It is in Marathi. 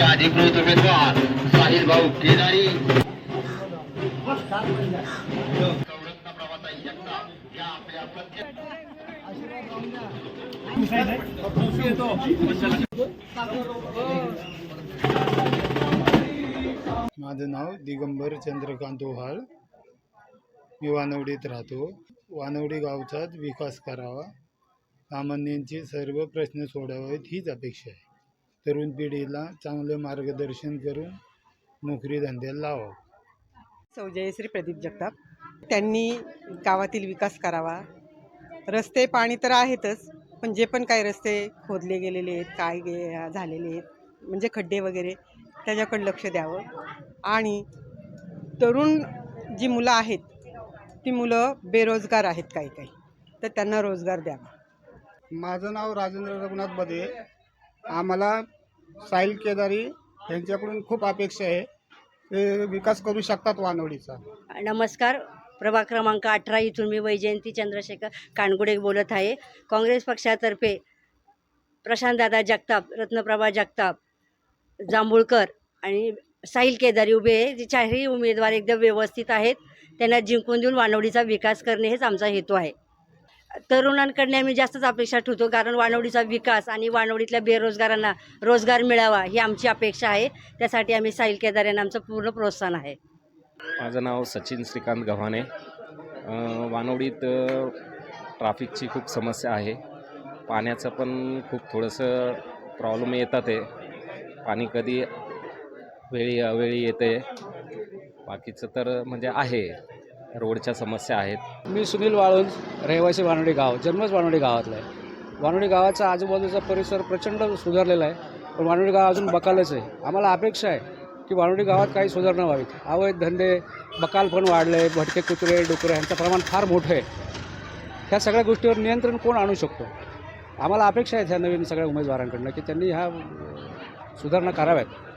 अधिकृत उमेदवार साहिल भाऊ केदारी माझं नाव दिगंबर चंद्रकांत ओहाळ. मी वानवडीत राहतो. वानवडी गावचा विकास करावा, सामान्यांचे सर्व प्रश्न सोडावेत हीच अपेक्षा आहे. तरुण पिढीला चांगले मार्गदर्शन करून नोकरी धंद्याला लावावं. सौ जयश्री प्रदीप जगताप. त्यांनी गावातील विकास करावा. रस्ते पाणी तर आहेतच, पण जे पण काही रस्ते खोदले गेलेले आहेत, काय झालेले आहेत, म्हणजे खड्डे वगैरे, त्याच्याकडे लक्ष द्यावं. आणि तरुण जी मुलं आहेत ती मुलं बेरोजगार आहेत काही काही, तर त्यांना रोजगार द्यावा. माझं नाव राजेंद्र रघुनाथ बदे. आम्हाला साहिल केदारी यांच्याकडून खूप अपेक्षा आहे. ते विकास करू शकतात वानवडीचा. नमस्कार. प्रभाग क्रमांक 18 इथून मी वैजयंती चंद्रशेखर कानगुडे बोलत आहे. काँग्रेस पक्षातर्फे प्रशांतदादा जगताप, रत्नप्रभा जगताप, जांभूळकर आणि साहिल केदारी उभे आहे. जे चारही उमेदवार एकदम व्यवस्थित आहेत. त्यांना जिंकून देऊन वानवडीचा विकास करणे हेच आमचा हेतू आहे. तरुणांकडून आम्ही जास्तच अपेक्षा ठेवतो, कारण वानवडीचा विकास आणि वानवडीतल्या बेरोजगारांना रोजगार मिळावा ही आमची अपेक्षा आहे. त्यासाठी आम्ही साहिल केदार यांना आमचं पूर्ण प्रोत्साहन आहे. माझं नाव सचिन श्रीकांत गव्हाणे. वानवडीत ट्राफिकची खूप समस्या आहे. पाण्याचं पण खूप थोडंसं प्रॉब्लेम येतात आहे. पाणी कधी वेळी अवेळी येते. बाकीचं तर म्हणजे आहे, रोडच्या समस्या आहेत. मी सुनील वाळुंज, रहिवासी वानवडी गाव, जन्मच वानवडी गावातला आहे. वानवडी गावाचा आजूबाजूचा परिसर प्रचंड सुधारलेला आहे, पण वानवडी गाव अजून बकालच आहे. आम्हाला अपेक्षा आहे की वानवडी गावात काही सुधारणा व्हावीत. अवैध धंदे, बकाल पण वाढले, भटके कुत्रे डुकरे यांचं प्रमाण फार मोठं आहे. ह्या सगळ्या गोष्टीवर नियंत्रण कोण आणू शकतो? आम्हाला अपेक्षा आहेत ह्या नवीन सगळ्या उमेदवारांकडनं की त्यांनी ह्या सुधारणा कराव्यात.